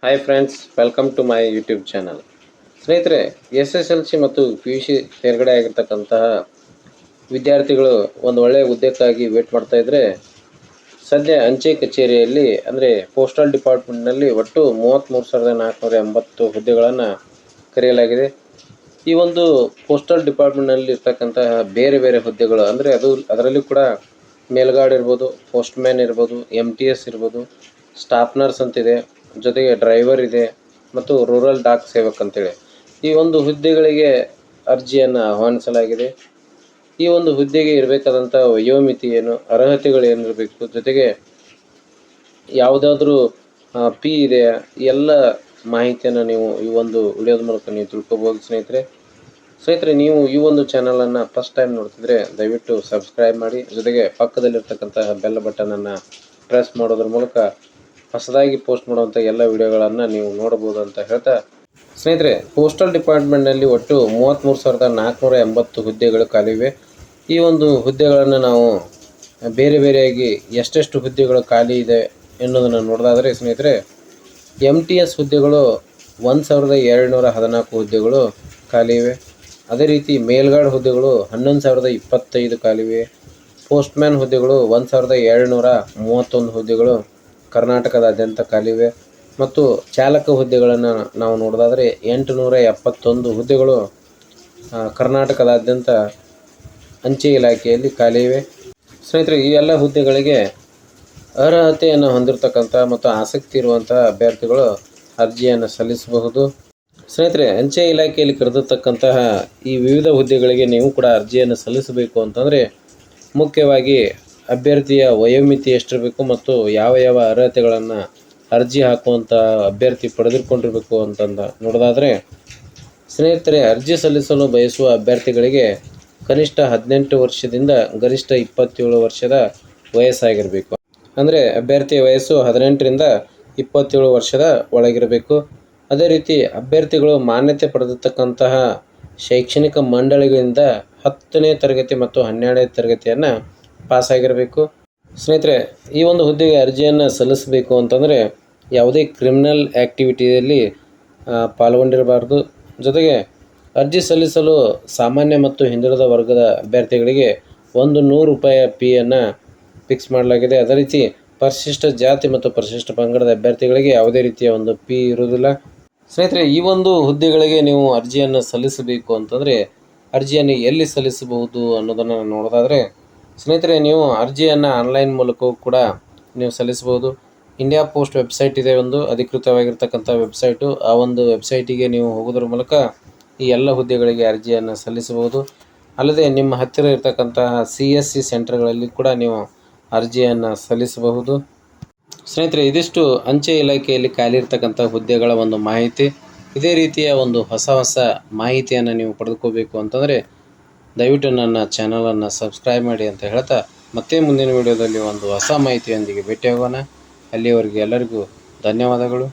Hi friends, welcome to my YouTube channel. ಸ್ನೇಹಿತರೆ, SSLC ಮತ್ತು PUC ತೇರ್ಗಡೆ ಆಗಿರ್ತಕ್ಕಂತಹ ವಿದ್ಯಾರ್ಥಿಗಳು ಒಂದು ಒಳ್ಳೆಯ ಹುದ್ದೆಕ್ಕಾಗಿ ವೇಟ್ ಮಾಡ್ತಾ ಇದ್ದರೆ, ಸದ್ಯ ಅಂಚೆ ಕಚೇರಿಯಲ್ಲಿ ಅಂದರೆ ಪೋಸ್ಟಲ್ ಡಿಪಾರ್ಟ್ಮೆಂಟ್ನಲ್ಲಿ ಒಟ್ಟು 33,480 ಹುದ್ದೆಗಳನ್ನು ಕರೆಯಲಾಗಿದೆ. ಈ ಒಂದು ಪೋಸ್ಟಲ್ ಡಿಪಾರ್ಟ್ಮೆಂಟ್ನಲ್ಲಿ ಇರ್ತಕ್ಕಂತಹ ಬೇರೆ ಬೇರೆ ಹುದ್ದೆಗಳು ಅಂದರೆ ಅದರಲ್ಲಿ ಕೂಡ ಮೇಲ್ಗಾರ್ಡ್ ಇರ್ಬೋದು, ಪೋಸ್ಟ್ಮ್ಯಾನ್ ಇರ್ಬೋದು, MTS ಇರ್ಬೋದು, ಸ್ಟಾಫ್ ನರ್ಸ್ ಅಂತಿದೆ, ಜೊತೆಗೆ ಡ್ರೈವರ್ ಇದೆ ಮತ್ತು ರೂರಲ್ ಡಾಕ್ ಸೇವಕ್ ಅಂತೇಳಿ ಈ ಒಂದು ಹುದ್ದೆಗಳಿಗೆ ಅರ್ಜಿಯನ್ನು ಆಹ್ವಾನಿಸಲಾಗಿದೆ. ಈ ಒಂದು ಹುದ್ದೆಗೆ ಇರಬೇಕಾದಂಥ ವಯೋಮಿತಿ ಏನು, ಅರ್ಹತೆಗಳು ಏನಿರಬೇಕು, ಜೊತೆಗೆ ಯಾವುದಾದ್ರೂ ಫೀ ಇದೆಯಾ, ಎಲ್ಲ ಮಾಹಿತಿಯನ್ನು ನೀವು ಈ ಒಂದು ವಿಡಿಯೋದ ಮೂಲಕ ನೀವು ತಿಳ್ಕೊಬೋದು. ಸ್ನೇಹಿತರೆ, ನೀವು ಈ ಒಂದು ಚಾನಲನ್ನು ಫಸ್ಟ್ ಟೈಮ್ ನೋಡ್ತಿದ್ರೆ ದಯವಿಟ್ಟು ಸಬ್ಸ್ಕ್ರೈಬ್ ಮಾಡಿ, ಜೊತೆಗೆ ಪಕ್ಕದಲ್ಲಿರ್ತಕ್ಕಂತಹ ಬೆಲ್ ಬಟನನ್ನು ಪ್ರೆಸ್ ಮಾಡೋದ್ರ ಮೂಲಕ ಹೊಸದಾಗಿ ಪೋಸ್ಟ್ ಮಾಡುವಂಥ ಎಲ್ಲ ವಿಡಿಯೋಗಳನ್ನು ನೀವು ನೋಡಬಹುದು ಅಂತ ಹೇಳ್ತಾ, ಸ್ನೇಹಿತರೆ, ಪೋಸ್ಟಲ್ ಡಿಪಾರ್ಟ್ಮೆಂಟ್ನಲ್ಲಿ ಒಟ್ಟು 33,480 ಹುದ್ದೆಗಳು ಖಾಲಿವೆ. ಈ ಒಂದು ಹುದ್ದೆಗಳನ್ನು ನಾವು ಬೇರೆ ಬೇರೆಯಾಗಿ ಎಷ್ಟೆಷ್ಟು ಹುದ್ದೆಗಳು ಖಾಲಿ ಇದೆ ಎನ್ನುವುದನ್ನು ನೋಡೋದಾದರೆ, ಸ್ನೇಹಿತರೆ, MTS ಹುದ್ದೆಗಳು 1,214 ಹುದ್ದೆಗಳು ಖಾಲಿ ಇವೆ. ಅದೇ ರೀತಿ ಮೇಲ್ಗಾರ್ಡ್ ಹುದ್ದೆಗಳು 11,025 ಖಾಲಿವೆ. ಪೋಸ್ಟ್ಮ್ಯಾನ್ ಹುದ್ದೆಗಳು 1,731 ಹುದ್ದೆಗಳು ಕರ್ನಾಟಕದಾದ್ಯಂತ ಖಾಲಿವೆ. ಮತ್ತು ಚಾಲಕ ಹುದ್ದೆಗಳನ್ನು ನಾವು ನೋಡೋದಾದರೆ 871 ಹುದ್ದೆಗಳು ಕರ್ನಾಟಕದಾದ್ಯಂತ ಅಂಚೆ ಇಲಾಖೆಯಲ್ಲಿ ಖಾಲಿ ಇವೆ. ಸ್ನೇಹಿತರೆ, ಈ ಎಲ್ಲ ಹುದ್ದೆಗಳಿಗೆ ಅರ್ಹತೆಯನ್ನು ಹೊಂದಿರತಕ್ಕಂಥ ಮತ್ತು ಆಸಕ್ತಿ ಇರುವಂಥ ಅಭ್ಯರ್ಥಿಗಳು ಅರ್ಜಿಯನ್ನು ಸಲ್ಲಿಸಬಹುದು. ಸ್ನೇಹಿತರೆ, ಅಂಚೆ ಇಲಾಖೆಯಲ್ಲಿ ಕರೆದಿರ್ತಕ್ಕಂತಹ ಈ ವಿವಿಧ ಹುದ್ದೆಗಳಿಗೆ ನೀವು ಕೂಡ ಅರ್ಜಿಯನ್ನು ಸಲ್ಲಿಸಬೇಕು ಅಂತಂದರೆ, ಮುಖ್ಯವಾಗಿ ಅಭ್ಯರ್ಥಿಯ ವಯೋಮಿತಿ ಎಷ್ಟಿರಬೇಕು ಮತ್ತು ಯಾವ ಯಾವ ಅರ್ಹತೆಗಳನ್ನು ಅರ್ಜಿ ಹಾಕುವಂಥ ಅಭ್ಯರ್ಥಿ ಪಡೆದುಕೊಂಡಿರಬೇಕು ಅಂತಂದು ನೋಡೋದಾದರೆ, ಸ್ನೇಹಿತರೆ, ಅರ್ಜಿ ಸಲ್ಲಿಸಲು ಬಯಸುವ ಅಭ್ಯರ್ಥಿಗಳಿಗೆ ಕನಿಷ್ಠ 18 ವರ್ಷದಿಂದ ಗರಿಷ್ಠ 27 ವರ್ಷದ ವಯಸ್ಸಾಗಿರಬೇಕು. ಅಂದರೆ ಅಭ್ಯರ್ಥಿಯ ವಯಸ್ಸು 18ರಿಂದ 27 ವರ್ಷದ ಒಳಗಿರಬೇಕು. ಅದೇ ರೀತಿ ಅಭ್ಯರ್ಥಿಗಳು ಮಾನ್ಯತೆ ಪಡೆದಿರ್ತಕ್ಕಂತಹ ಶೈಕ್ಷಣಿಕ ಮಂಡಳಿಗಳಿಂದ 10ನೇ ತರಗತಿ ಮತ್ತು 12ನೇ ತರಗತಿಯನ್ನು ಪಾಸಾಗಿರಬೇಕು. ಸ್ನೇಹಿತರೆ, ಈ ಒಂದು ಹುದ್ದೆಗೆ ಅರ್ಜಿಯನ್ನು ಸಲ್ಲಿಸಬೇಕು ಅಂತಂದರೆ ಯಾವುದೇ ಕ್ರಿಮಿನಲ್ ಆ್ಯಕ್ಟಿವಿಟಿಯಲ್ಲಿ ಪಾಲ್ಗೊಂಡಿರಬಾರ್ದು. ಜೊತೆಗೆ ಅರ್ಜಿ ಸಲ್ಲಿಸಲು ಸಾಮಾನ್ಯ ಮತ್ತು ಹಿಂದುಳಿದ ವರ್ಗದ ಅಭ್ಯರ್ಥಿಗಳಿಗೆ ₹100 ಫೀಯನ್ನು ಫಿಕ್ಸ್ ಮಾಡಲಾಗಿದೆ. ಅದೇ ರೀತಿ ಪರಿಶಿಷ್ಟ ಜಾತಿ ಮತ್ತು ಪರಿಶಿಷ್ಟ ಪಂಗಡದ ಅಭ್ಯರ್ಥಿಗಳಿಗೆ ಯಾವುದೇ ರೀತಿಯ ಒಂದು ಫೀ ಇರುವುದಿಲ್ಲ. ಸ್ನೇಹಿತರೆ, ಈ ಒಂದು ಹುದ್ದೆಗಳಿಗೆ ನೀವು ಅರ್ಜಿಯನ್ನು ಸಲ್ಲಿಸಬೇಕು ಅಂತಂದರೆ ಅರ್ಜಿಯನ್ನು ಎಲ್ಲಿ ಸಲ್ಲಿಸಬಹುದು ಅನ್ನೋದನ್ನು ನೋಡೋದಾದರೆ, ಸ್ನೇಹಿತರೆ, ನೀವು ಅರ್ಜಿಯನ್ನು ಆನ್ಲೈನ್ ಮೂಲಕವೂ ಕೂಡ ನೀವು ಸಲ್ಲಿಸಬಹುದು. ಇಂಡಿಯಾ ಪೋಸ್ಟ್ ವೆಬ್ಸೈಟ್ ಇದೆ, ಒಂದು ಅಧಿಕೃತವಾಗಿರ್ತಕ್ಕಂಥ ವೆಬ್ಸೈಟು. ಆ ಒಂದು ವೆಬ್ಸೈಟಿಗೆ ನೀವು ಹೋಗೋದ್ರ ಮೂಲಕ ಈ ಎಲ್ಲ ಹುದ್ದೆಗಳಿಗೆ ಅರ್ಜಿಯನ್ನು ಸಲ್ಲಿಸಬಹುದು. ಅಲ್ಲದೆ ನಿಮ್ಮ ಹತ್ತಿರ ಇರತಕ್ಕಂತಹ CSC ಸೆಂಟರ್ಗಳಲ್ಲಿ ಕೂಡ ನೀವು ಅರ್ಜಿಯನ್ನು ಸಲ್ಲಿಸಬಹುದು. ಸ್ನೇಹಿತರೆ, ಇದಿಷ್ಟು ಅಂಚೆ ಇಲಾಖೆಯಲ್ಲಿ ಖಾಲಿ ಇರ್ತಕ್ಕಂಥ ಹುದ್ದೆಗಳ ಒಂದು ಮಾಹಿತಿ. ಇದೇ ರೀತಿಯ ಒಂದು ಹೊಸ ಮಾಹಿತಿಯನ್ನು ನೀವು ಪಡೆದುಕೋಬೇಕು ಅಂತಂದರೆ ದಯವಿಟ್ಟು ನನ್ನ ಚಾನಲನ್ನು ಸಬ್ಸ್ಕ್ರೈಬ್ ಮಾಡಿ ಅಂತ ಹೇಳ್ತಾ, ಮತ್ತೆ ಮುಂದಿನ ವಿಡಿಯೋದಲ್ಲಿ ಒಂದು ಹೊಸ ಮಾಹಿತಿಯೊಂದಿಗೆ ಭೇಟಿಯಾಗೋಣ. ಅಲ್ಲಿಯವರೆಗೆ ಎಲ್ಲರಿಗೂ ಧನ್ಯವಾದಗಳು.